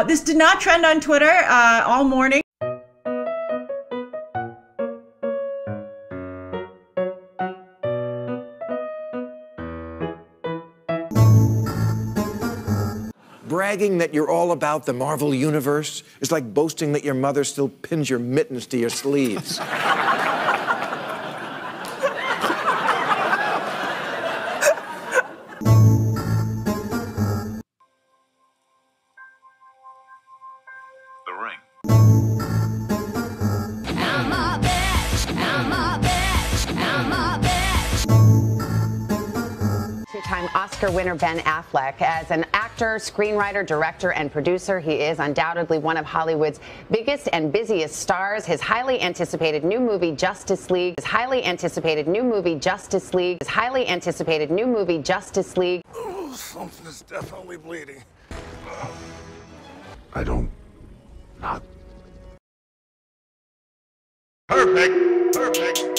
This did not trend on Twitter all morning. Bragging that you're all about the Marvel Universe is like boasting that your mother still pins your mittens to your sleeves. Two-time Oscar winner Ben Affleck. As an actor, screenwriter, director, and producer, he is undoubtedly one of Hollywood's biggest and busiest stars. His highly anticipated new movie, Justice League. Oh, something is definitely bleeding. I don't... not... Perfect!